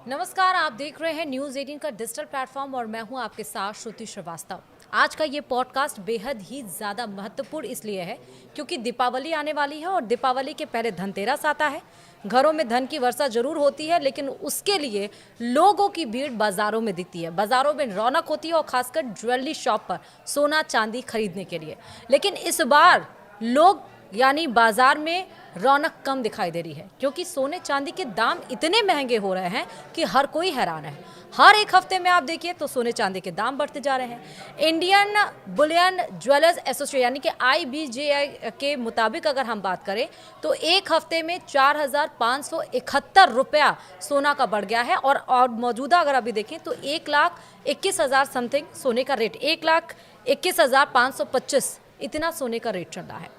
नमस्कार, आप देख रहे हैं न्यूज़ 18 का डिजिटल प्लेटफॉर्म और मैं हूं आपके साथ श्रुति श्रीवास्तव। आज का ये पॉडकास्ट बेहद ही ज़्यादा महत्वपूर्ण इसलिए है क्योंकि दीपावली आने वाली है और दीपावली के पहले धनतेरस आता है। घरों में धन की वर्षा जरूर होती है, लेकिन उसके लिए लोगों की भीड़ बाजारों में दिखती है। बाजारों में रौनक होती है और खासकर ज्वेलरी शॉप पर सोना चांदी खरीदने के लिए। लेकिन इस बार लोग यानी बाजार में रौनक कम दिखाई दे रही है क्योंकि सोने चांदी के दाम इतने महंगे हो रहे हैं कि हर कोई हैरान है। हर एक हफ्ते में आप देखिए तो सोने चांदी के दाम बढ़ते जा रहे हैं। इंडियन बुलियन ज्वेलर्स एसोसिएशन यानी कि IBJI के मुताबिक अगर हम बात करें तो एक हफ्ते में 4,571 रुपया सोना का बढ़ गया है और मौजूदा अगर अभी देखें तो 1,21,000 समथिंग सोने का रेट, 1,21,525 इतना सोने का रेट चल रहा है।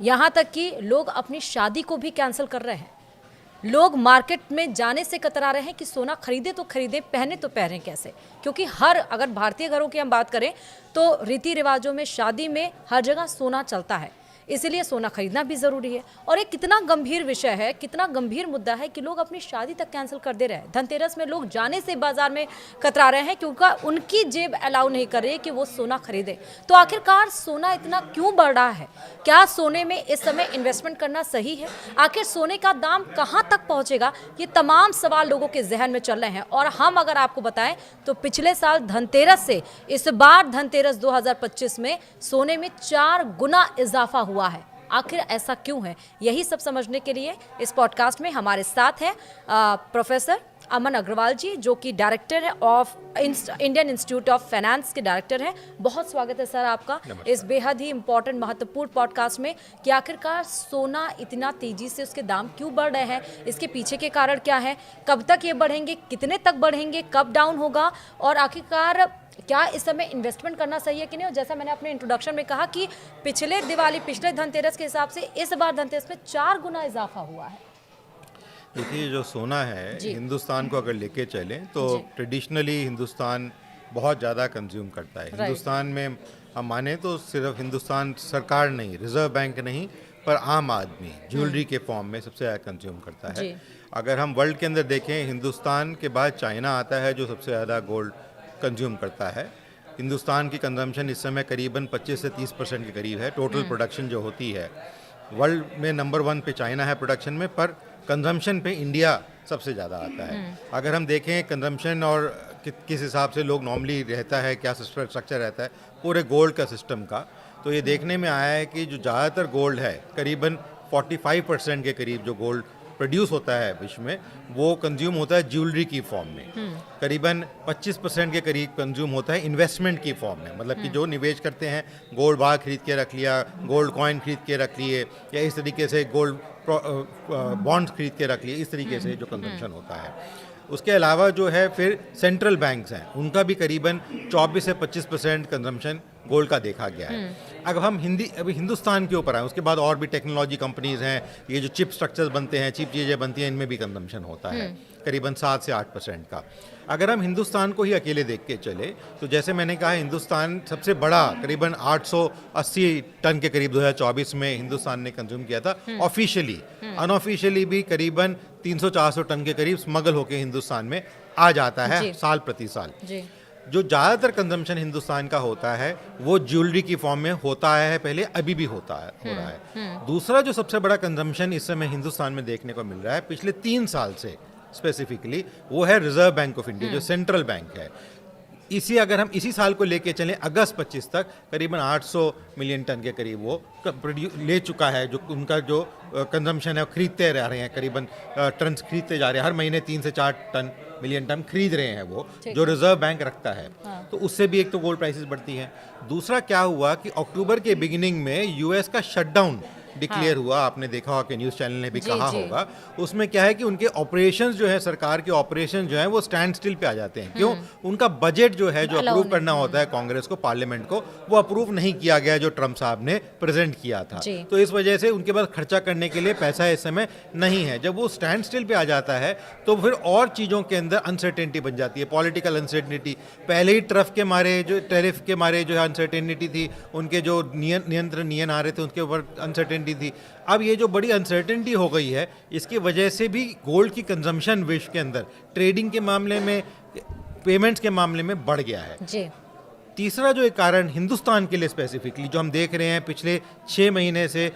यहाँ तक कि लोग अपनी शादी को भी कैंसिल कर रहे हैं। लोग मार्केट में जाने से कतरा रहे हैं कि सोना खरीदे तो खरीदे, पहने तो पहने कैसे, क्योंकि अगर भारतीय घरों की हम बात करें तो रीति रिवाजों में, शादी में हर जगह सोना चलता है, इसीलिए सोना खरीदना भी ज़रूरी है। और एक कितना गंभीर विषय है, कितना गंभीर मुद्दा है कि लोग अपनी शादी तक कैंसिल कर दे रहे हैं। धनतेरस में लोग जाने से बाजार में कतरा रहे हैं क्योंकि उनकी जेब अलाउ नहीं कर रही है कि वो सोना खरीदे। तो आखिरकार सोना इतना क्यों बढ़ रहा है? क्या सोने में इस समय इन्वेस्टमेंट करना सही है? आखिर सोने का दाम कहाँ तक पहुँचेगा? ये तमाम सवाल लोगों के जहन में चल रहे हैं। और हम अगर आपको बताएं तो पिछले साल धनतेरस से इस बार धनतेरस 2025 में सोने में 4 गुना इजाफा हुआ है। आखिर ऐसा क्यों है? यही सब समझने के लिए इस पॉडकास्ट में हमारे साथ हैं प्रोफेसर अमन अग्रवाल जी, जो कि डायरेक्टर है of Indian institute of finance के डायरेक्टर हैं। बहुत स्वागत है सर आपका इस बेहद ही इंपॉर्टेंट महत्वपूर्ण पॉडकास्ट में कि आखिरकार सोना इतना तेजी से उसके दाम क्यों बढ़ रहे हैं, इसके पीछे के कारण क्या है, कब तक ये बढ़ेंगे, कितने तक बढ़ेंगे, कब डाउन होगा, और आखिरकार क्या इस समय इन्वेस्टमेंट करना सही है कि नहीं। और जैसा मैंने अपने इंट्रोडक्शन में कहा कि पिछले धनतेरस के हिसाब से इस बार धनतेरस में 4 गुना इजाफा हुआ है। देखिए, जो सोना है हिंदुस्तान को अगर लेके चलें तो ट्रेडिशनली हिंदुस्तान बहुत ज़्यादा कंज्यूम करता है। हिंदुस्तान में हम माने तो सिर्फ हिंदुस्तान सरकार नहीं, रिजर्व बैंक नहीं, पर आम आदमी ज्वेलरी के फॉर्म में सबसे ज़्यादा कंज्यूम करता है। अगर हम वर्ल्ड के अंदर देखें, हिंदुस्तान के बाद चाइना आता है जो सबसे ज़्यादा गोल्ड कंज्यूम करता है। हिंदुस्तान की कंजम्पशन इस समय करीबन 25 से 30% के करीब है। टोटल प्रोडक्शन जो होती है वर्ल्ड में नंबर 1 पे चाइना है प्रोडक्शन में, पर कंजम्पशन पे इंडिया सबसे ज़्यादा आता है। अगर हम देखें कंजम्पशन और किस हिसाब से लोग नॉर्मली रहता है, क्या स्ट्रक्चर रहता है पूरे गोल्ड का सिस्टम का, तो ये देखने में आया है कि जो ज़्यादातर गोल्ड है, करीबन 45% के करीब जो गोल्ड प्रोड्यूस होता है विश्व में, वो कंज्यूम होता है ज्वेलरी की फॉर्म में। करीबन 25% के करीब कंज्यूम होता है इन्वेस्टमेंट की फॉर्म में, मतलब कि जो निवेश करते हैं, गोल्ड बार खरीद के रख लिया, गोल्ड कॉइन खरीद के रख लिए, या इस तरीके से गोल्ड बॉन्ड्स खरीद के रख लिए, इस तरीके से जो कंजम्पशन होता है। उसके अलावा जो है फिर सेंट्रल बैंक्स हैं, उनका भी करीबन 24 से 25% कंजम्पशन गोल्ड का देखा गया है। अगर हम अभी हिंदुस्तान के ऊपर आए, उसके बाद और भी टेक्नोलॉजी कंपनीज हैं, ये जो चिप स्ट्रक्चर्स बनते हैं, चिप चीज़ें बनती हैं, इनमें भी कंजम्पशन होता है करीबन 7 से 8% का। अगर हम हिंदुस्तान को ही अकेले देख के चले तो जैसे मैंने कहा, हिंदुस्तान सबसे बड़ा करीबन 880 टन के करीब 2024 में हिंदुस्तान ने कंज्यूम किया था ऑफिशियली। अनऑफिशियली भी करीबन 300-400 टन के करीब स्मगल होकर हिंदुस्तान में आ जाता है साल प्रति साल। जो ज़्यादातर कंजम्पशन हिंदुस्तान का होता है वो ज्वेलरी की फॉर्म में होता है, पहले अभी भी हो रहा है। दूसरा जो सबसे बड़ा कंजम्पशन इस समय हिंदुस्तान में देखने को मिल रहा है पिछले 3 साल से स्पेसिफिकली, वो है रिजर्व बैंक ऑफ इंडिया, जो सेंट्रल बैंक है। अगर हम इसी साल को लेके चलें, अगस्त 25 तक करीबन 800 मिलियन टन के करीब वो ले चुका है। जो उनका जो कंजम्पशन है वो खरीदते रह रहे हैं, करीबन टन खरीदते जा रहे हैं, हर महीने 3 से 4 मिलियन टन खरीद रहे हैं वो, जो रिजर्व बैंक रखता है। तो उससे भी एक तो गोल्ड प्राइसेस बढ़ती हैं। दूसरा क्या हुआ कि अक्टूबर के बिगिनिंग में यूएस का शटडाउन डिक्लेयर हुआ, आपने देखा होगा कि न्यूज़ चैनल ने भी कहा होगा। उसमें क्या है कि उनके ऑपरेशंस जो है, सरकार के ऑपरेशन जो है वो स्टैंड स्टिल पे आ जाते हैं। क्यों? उनका बजट जो है, जो अप्रूव करना होता है कांग्रेस को, पार्लियामेंट को, वो अप्रूव नहीं किया गया जो ट्रम्प साहब ने प्रेजेंट किया था। तो इस वजह से उनके पास खर्चा करने के लिए पैसा इस समय नहीं है। जब वो स्टैंड स्टिल पे आ जाता है तो फिर और चीज़ों के अंदर अनसर्टेनिटी बन जाती है, पॉलिटिकल अनसर्टेनिटी। पहले ही टैरिफ के मारे जो है अनसर्टेनिटी थी, उनके जो नियंत्रण आ रहे थे, उनके ऊपर अनसर्टेनिटी अनसर्टेनिटी थी। अब ये जो बड़ी अनसर्टेनिटी हो गई है, इसकी वजह से भी गोल्ड की कंजम्पशन विश्व के अंदर ट्रेडिंग के मामले में, पेमेंट्स के मामले में बढ़ गया है जी। तीसरा जो एक कारण हिंदुस्तान के लिए स्पेसिफिकली जो हम देख रहे हैं पिछले 6 महीने से,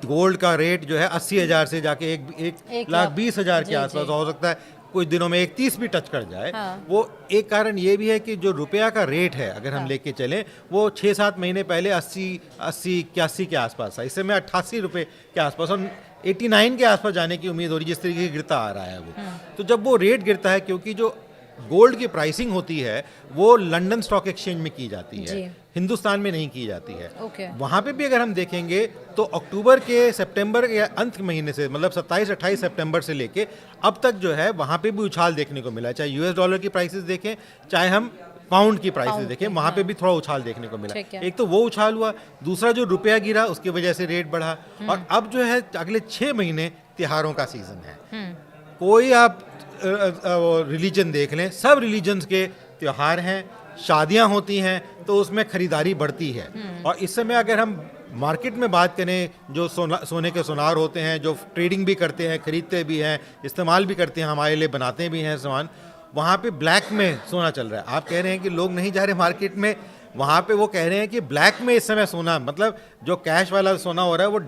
गोल्ड का रेट जो है 80,000 से जाके 1,20,000 के आसपास हो सकता है, कुछ दिनों में 1,30 भी टच कर जाए। हाँ। वो एक कारण ये भी है कि जो रुपया का रेट है अगर हम लेके चलें, वो 6-7 महीने पहले 80-81 के आसपास था, इस समय 88 रुपये के आसपास और 89 के आसपास जाने की उम्मीद हो रही है, जिस तरीके से गिरता आ रहा है वो। तो जब वो रेट गिरता है, क्योंकि जो गोल्ड की प्राइसिंग होती है वो लंदन स्टॉक एक्सचेंज में की जाती है, हिंदुस्तान में नहीं की जाती है। वहाँ पे भी अगर हम देखेंगे तो अक्टूबर के सितंबर या अंत महीने से, मतलब 27-28 सितंबर से लेके अब तक जो है वहाँ पे भी उछाल देखने को मिला। चाहे यूएस डॉलर की प्राइसेस देखें, चाहे हम पाउंड की प्राइसेस देखें, वहाँ पे भी थोड़ा उछाल देखने को मिला। एक तो वो उछाल हुआ, दूसरा जो रुपया गिरा उसकी वजह से रेट बढ़ा, और अब जो है अगले 6 महीने त्योहारों का सीजन है। कोई आप रिलीजन देख लें, सब रिलीजन्स के त्योहार हैं, शादियां होती हैं, तो उसमें खरीदारी बढ़ती है। और इस समय अगर हम मार्केट में बात करें, जो सोने के सुनार होते हैं, जो ट्रेडिंग भी करते हैं, खरीदते भी हैं, इस्तेमाल भी करते हैं, हमारे लिए बनाते भी हैं सामान, वहाँ पे ब्लैक में सोना चल रहा है। आप कह रहे हैं कि लोग नहीं जा रहे मार्केट में, वहाँ पे वो कह रहे हैं कि ब्लैक में इस समय सोना, मतलब जो कैश वाला सोना हो रहा है वो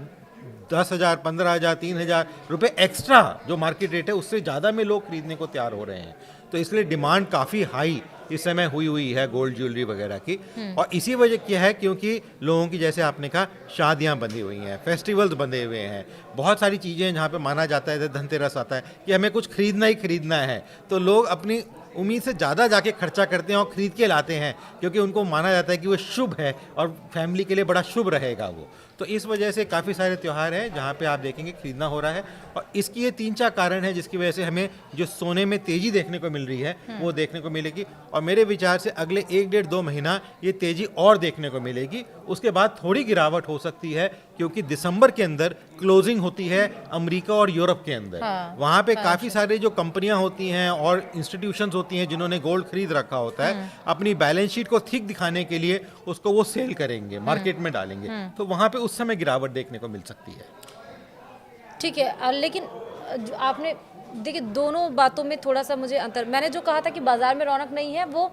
10,000, 15,000, 3,000 रुपये एक्स्ट्रा जो मार्केट रेट है उससे ज़्यादा में लोग खरीदने को तैयार हो रहे हैं। तो इसलिए डिमांड काफ़ी हाई इस समय हुई है गोल्ड ज्वेलरी वगैरह की। और इसी वजह क्या है, क्योंकि लोगों की, जैसे आपने कहा, शादियां बंधी हुई हैं, फेस्टिवल्स बंधे हुए हैं, बहुत सारी चीज़ें हैं जहाँ पे माना जाता है, धनतेरस आता है कि हमें कुछ खरीदना ही खरीदना है, तो लोग अपनी उम्मीद से ज़्यादा जाके खर्चा करते हैं और ख़रीद के लाते हैं, क्योंकि उनको माना जाता है कि वो शुभ है और फैमिली के लिए बड़ा शुभ रहेगा वो। तो इस वजह से काफ़ी सारे त्यौहार हैं जहाँ पे आप देखेंगे खरीदना हो रहा है, और इसकी ये 3-4 कारण हैं जिसकी वजह से हमें जो सोने में तेज़ी देखने को मिल रही है वो देखने को मिलेगी। और मेरे विचार से अगले 1-1.5-2 महीना ये तेज़ी और देखने को मिलेगी, उसके बाद थोड़ी गिरावट हो सकती है, क्योंकि दिसंबर के अंदर क्लोजिंग होती है अमेरिका और यूरोप के अंदर। वहाँ पे काफ़ी सारे जो कंपनियाँ होती हैं और इंस्टीट्यूशंस होती हैं जिन्होंने गोल्ड खरीद रखा होता है, अपनी बैलेंस शीट को थिक दिखाने के लिए उसको वो सेल करेंगे, मार्केट में डालेंगे, तो वहाँ पे उस समय गिरावट देखने को मिल सकती है। ठीक है, लेकिन आपने देखिए दोनों बातों में थोड़ा सा मुझे अंतर, मैंने जो कहा था कि बाजार में रौनक नहीं है, वो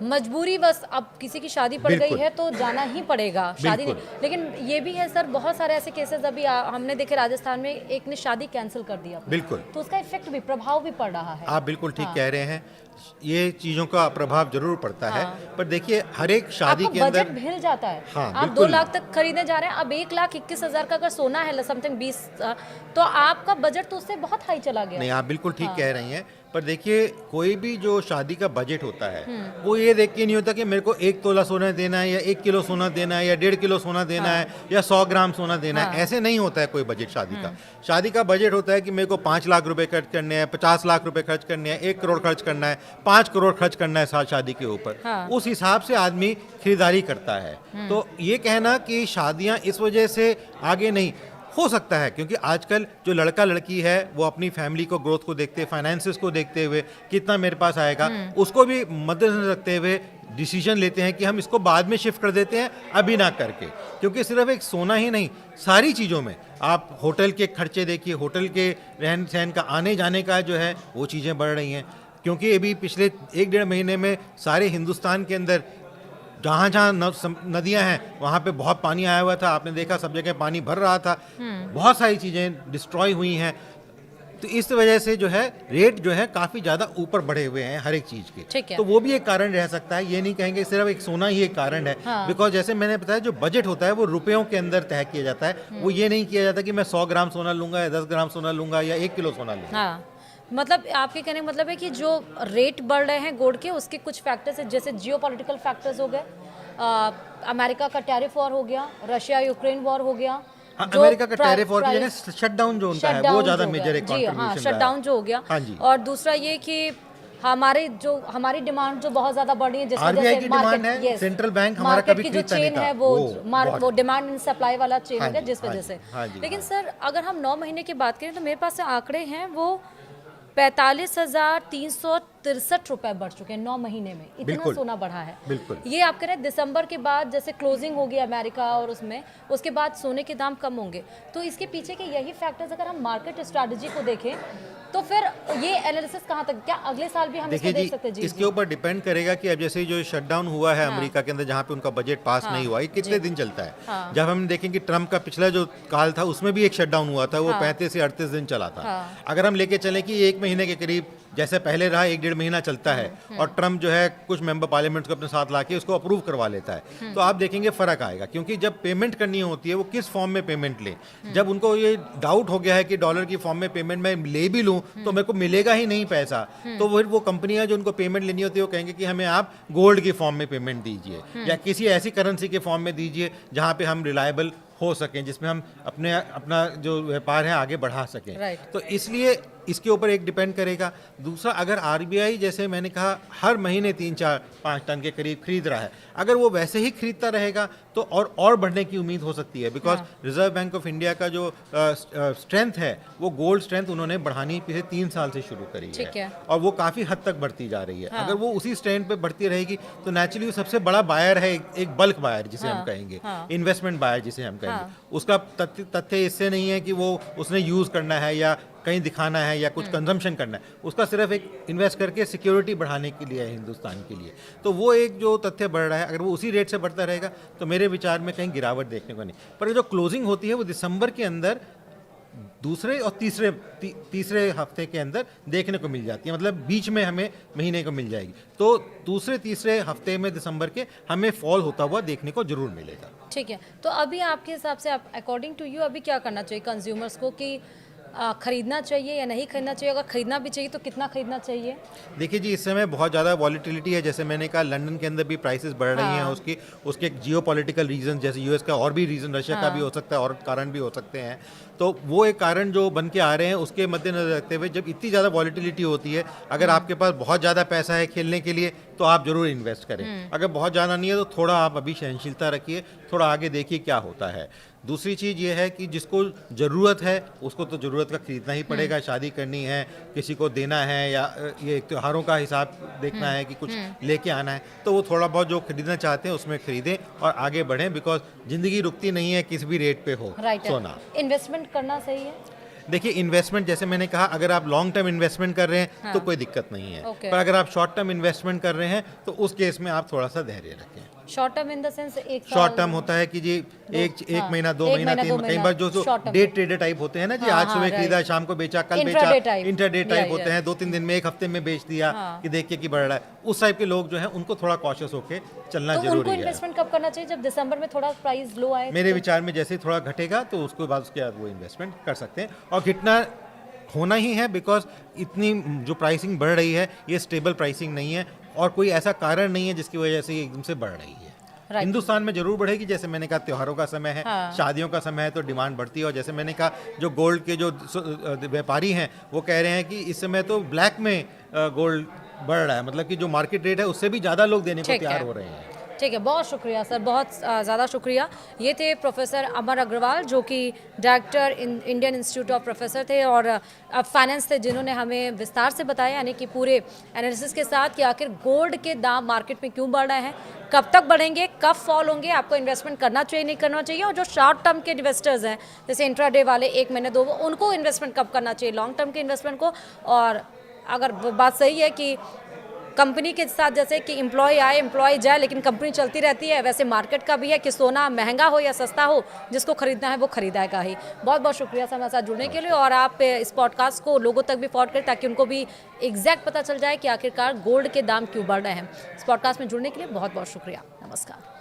मजबूरी, बस अब किसी की शादी पड़ गई है तो जाना ही पड़ेगा, शादी नहीं। लेकिन ये भी है सर, बहुत सारे ऐसे केसेस अभी हमने देखे, राजस्थान में एक ने शादी कैंसिल कर दिया, बिल्कुल, तो उसका इफेक्ट भी, प्रभाव भी पड़ रहा है। आप बिल्कुल ठीक कह रहे हैं, ये चीज़ों का प्रभाव जरूर पड़ता है। पर देखिए हर एक शादी के अंदर बजट हिल जाता है। आप 2 लाख तक खरीदने जा रहे हैं, अब 1,21,000 का अगर सोना है समथिंग 20, तो आपका बजट तो उससे बहुत हाई चला गया। नहीं, आप बिल्कुल ठीक कह रही हैं। पर देखिए कोई भी जो शादी का बजट होता है वो ये देख के नहीं होता कि मेरे को 1 तोला सोना देना है या 1 किलो सोना देना है या 1.5 किलो सोना देना है या 100 ग्राम सोना देना है, ऐसे नहीं होता है कोई बजट शादी का। शादी का बजट होता है कि मेरे को 5 लाख रुपए खर्च करने हैं, 50 लाख रुपए खर्च करने हैं, 1 करोड़ खर्च करना है, 5 करोड़ खर्च करना है साल शादी के ऊपर। उस हिसाब से आदमी खरीदारी करता है। तो ये कहना कि शादियां इस वजह से आगे नहीं हो सकता है, क्योंकि आजकल जो लड़का लड़की है वो अपनी फैमिली को, ग्रोथ को देखते, फाइनेंसेस को देखते हुए, कितना मेरे पास आएगा उसको भी मद्देनजर रखते हुए डिसीजन लेते हैं कि हम इसको बाद में शिफ्ट कर देते हैं, अभी ना करके। क्योंकि सिर्फ एक सोना ही नहीं, सारी चीज़ों में आप होटल के खर्चे देखिए, होटल के रहन सहन का, आने जाने का जो है वो चीज़ें बढ़ रही हैं। क्योंकि अभी पिछले 1-1.5 महीने में सारे हिंदुस्तान के अंदर जहाँ जहाँ नदियाँ हैं वहाँ पे बहुत पानी आया हुआ था, आपने देखा सब जगह पानी भर रहा था, बहुत सारी चीज़ें डिस्ट्रॉय हुई हैं। तो इस वजह से जो है रेट जो है काफ़ी ज़्यादा ऊपर बढ़े हुए हैं हर एक चीज़ के। तो वो भी एक कारण रह सकता है, ये नहीं कहेंगे सिर्फ एक सोना ही एक कारण है। बिकॉज जैसे मैंने बताया जो बजट होता है वो रुपयों के अंदर तय किया जाता है, वो ये नहीं किया जाता कि मैं 100 ग्राम सोना लूंगा या 10 ग्राम सोना लूंगा या 1 किलो सोना लूंगा। मतलब आपके कहने का मतलब है कि जो रेट बढ़ रहे हैं गोल्ड के, उसके कुछ फैक्टर्स है, जैसे जियोपॉलिटिकल फैक्टर्स हो गए, अमेरिका का टैरिफ वॉर हो गया, रशिया यूक्रेन वॉर हो गया, अमेरिका का टैरिफ वॉर की जगह शटडाउन जो उनका है वो ज्यादा मेजर एक कंट्रीब्यूशन है, शटडाउन जो हो गया। और दूसरा ये कि हमारी डिमांड जो बहुत ज्यादा बढ़ रही है, जिस वजह से मार्केट, सेंट्रल बैंक हमारा कभी की जो चेन है वो डिमांड एंड सप्लाई वाला चेन हो गया, जिस वजह से। लेकिन सर अगर हम 9 महीने की बात करें तो मेरे पास आंकड़े हैं, वो 45,363 रुपए बढ़ चुके हैं 9 महीने में। इतना बिल्कुल। सोना बढ़ा है। बिल्कुल। ये आप कह रहे हैं दिसंबर के बाद जैसे क्लोजिंग होगी अमेरिका और उसमें, उसके बाद सोने के दाम कम होंगे, तो इसके पीछे के यही फैक्टर्स अगर हम मार्केट स्ट्रैटेजी को देखें तो फिर ये एनालिसिस कहाँ तक, क्या अगले साल भी हम इसको देखिए देख सकते हैं? जी, जी इसके ऊपर डिपेंड करेगा कि अब जैसे जो शटडाउन हुआ है अमेरिका के अंदर, जहाँ पे उनका बजट पास नहीं हुआ, ये कितने दिन चलता है। जब हम देखें कि ट्रम्प का पिछला जो काल था उसमें भी एक शटडाउन हुआ था, वो 35 से 38 दिन चला था। अगर हम लेके चलें कि 1 महीने के करीब जैसे पहले रहा 1-1.5 महीना चलता है, और ट्रम्प जो है कुछ मेंबर पार्लियामेंट को अपने साथ लाके उसको अप्रूव करवा लेता है, तो आप देखेंगे फर्क आएगा। क्योंकि जब पेमेंट करनी होती है वो किस फॉर्म में पेमेंट ले, जब उनको ये डाउट हो गया है कि डॉलर की फॉर्म में पेमेंट मैं ले भी लूं तो मेरे को मिलेगा ही नहीं पैसा, तो फिर वो कंपनियां जो उनको पेमेंट लेनी होती है वो कहेंगे कि हमें आप गोल्ड की फॉर्म में पेमेंट दीजिए, या किसी ऐसी करेंसी के फॉर्म में दीजिए जहां पे हम रिलायबल हो सकें, जिसमें हम अपना जो व्यापार है आगे बढ़ा सकें। तो इसलिए इसके ऊपर एक डिपेंड करेगा। दूसरा, अगर आरबीआई जैसे मैंने कहा हर महीने 3-4-5 टन के करीब खरीद रहा है, अगर वो वैसे ही खरीदता रहेगा तो और बढ़ने की उम्मीद हो सकती है। Because reserve bank of India का जो स्ट्रेंथ है वो गोल्ड स्ट्रेंथ उन्होंने बढ़ानी पिछले 3 साल से शुरू करी है, और वो काफ़ी हद तक बढ़ती जा रही है। अगर वो उसी स्ट्रेंथ पे बढ़ती रहेगी तो नेचुरली सबसे बड़ा बायर है, एक बल्क बायर जिसे हम कहेंगे, इन्वेस्टमेंट बायर जिसे हम कहेंगे। उसका तथ्य इससे नहीं है कि वो उसने यूज़ करना है या कहीं दिखाना है या कुछ कंजम्पशन करना है, उसका सिर्फ एक इन्वेस्ट करके सिक्योरिटी बढ़ाने के लिए है हिंदुस्तान के लिए। तो वो एक जो तथ्य बढ़ रहा है, अगर वो उसी रेट से बढ़ता रहेगा तो मेरे विचार में कहीं गिरावट देखने को नहीं। पर जो क्लोजिंग होती है वो दिसंबर के अंदर दूसरे और तीसरे हफ्ते के अंदर देखने को मिल जाती है, मतलब बीच में हमें महीने को मिल जाएगी। तो दूसरे तीसरे हफ्ते में दिसंबर के हमें फॉल होता हुआ देखने को जरूर मिलेगा। ठीक है, तो अभी आपके हिसाब से अकॉर्डिंग टू यू अभी क्या करना चाहिए कंज्यूमर्स को, कि खरीदना चाहिए या नहीं खरीदना चाहिए? अगर खरीदना भी चाहिए तो कितना खरीदना चाहिए? देखिए जी, इस समय बहुत ज़्यादा वॉलीटिलिटी है। जैसे मैंने कहा लंदन के अंदर भी प्राइसेस बढ़ रही हैं, उसके जियोपॉलिटिकल रीजन, जैसे यूएस का और भी रीज़न, रशिया का भी हो सकता है और कारण भी हो सकते हैं। तो वो एक कारण जो बन के आ रहे हैं, उसके मद्देनजर रखते हुए जब इतनी ज़्यादा वॉलीटिलिटी होती है, अगर आपके पास बहुत ज़्यादा पैसा है खेलने के लिए तो आप ज़रूर इन्वेस्ट करें। अगर बहुत ज़्यादा नहीं है तो थोड़ा आप अभी सहनशीलता रखिए, थोड़ा आगे देखिए क्या होता है। दूसरी चीज़ ये है कि जिसको ज़रूरत है उसको तो ज़रूरत का खरीदना ही पड़ेगा। शादी करनी है, किसी को देना है, या ये त्योहारों का हिसाब देखना है कि कुछ लेके आना है, तो वो थोड़ा बहुत जो खरीदना चाहते हैं उसमें खरीदें और आगे बढ़ें। बिकॉज ज़िंदगी रुकती नहीं है, किसी भी रेट पे हो सोना। इन्वेस्टमेंट करना सही है? देखिए, इन्वेस्टमेंट जैसे मैंने कहा, अगर आप लॉन्ग टर्म इन्वेस्टमेंट कर रहे हैं तो कोई दिक्कत नहीं है, पर अगर आप शॉर्ट टर्म इन्वेस्टमेंट कर रहे हैं तो उस केस में आप थोड़ा सा धैर्य रखें। Short term in the sense एक शॉर्ट टर्म होता है कि जी एक महीना, 2 महीना, 3 कई बार जो डे ट्रेडर टाइप होते हैं ना जी, आज सुबह खरीदा, शाम को बेचा, कल बेचा, इंट्राडे टाइप होते हैं, 2-3 दिन में, 1 हफ्ते में बेच दिया कि देखिए कि बढ़ रहा है। उस टाइप के लोग जो है उनको थोड़ा कॉशियस होकर चलना जरूरी है। उनको इन्वेस्टमेंट कब करना चाहिए? जब दिसंबर में थोड़ा प्राइस लो आए? मेरे विचार में जैसे ही थोड़ा घटेगा तो उसके बाद वो इन्वेस्टमेंट कर सकते हैं, और घटना होना ही है। बिकॉज इतनी जो प्राइसिंग बढ़ रही है ये स्टेबल प्राइसिंग नहीं है, और कोई ऐसा कारण नहीं है जिसकी वजह से ये एकदम से बढ़ रही है। हिंदुस्तान में जरूर बढ़ेगी। जैसे मैंने कहा त्योहारों का समय है, शादियों का समय है, तो डिमांड बढ़ती है। और जैसे मैंने कहा जो गोल्ड के जो व्यापारी हैं वो कह रहे हैं कि इस समय तो ब्लैक में गोल्ड बढ़ रहा है, मतलब कि जो मार्केट रेट है उससे भी ज़्यादा लोग देने को तैयार हो रहे हैं। ठीक है, बहुत शुक्रिया सर, बहुत ज़्यादा शुक्रिया। ये थे प्रोफेसर अमर अग्रवाल जो कि director Indian institute of professor थे और फाइनेंस थे, जिन्होंने हमें विस्तार से बताया, यानी कि पूरे एनालिसिस के साथ, कि आखिर गोल्ड के दाम मार्केट में क्यों बढ़ रहे हैं, कब तक बढ़ेंगे, कब फॉल होंगे, आपको इन्वेस्टमेंट करना चाहिए नहीं करना चाहिए, और जो शॉर्ट टर्म के इन्वेस्टर्स हैं जैसे इंट्राडे वाले 1 महीने 2, उनको इन्वेस्टमेंट कब करना चाहिए, लॉन्ग टर्म के इन्वेस्टमेंट को। और अगर बात सही है कि कंपनी के साथ जैसे कि एम्प्लॉय आए एम्प्लॉय जाए, लेकिन कंपनी चलती रहती है, वैसे मार्केट का भी है कि सोना महंगा हो या सस्ता हो, जिसको खरीदना है वो खरीदेगा ही। बहुत बहुत शुक्रिया सर हमारे साथ जुड़ने के लिए, और आप इस पॉडकास्ट को लोगों तक भी फॉरवर्ड करें ताकि उनको भी एग्जैक्ट पता चल जाए कि आखिरकार गोल्ड के दाम क्यों बढ़ रहे हैं। इस पॉडकास्ट में जुड़ने के लिए बहुत बहुत शुक्रिया। नमस्कार।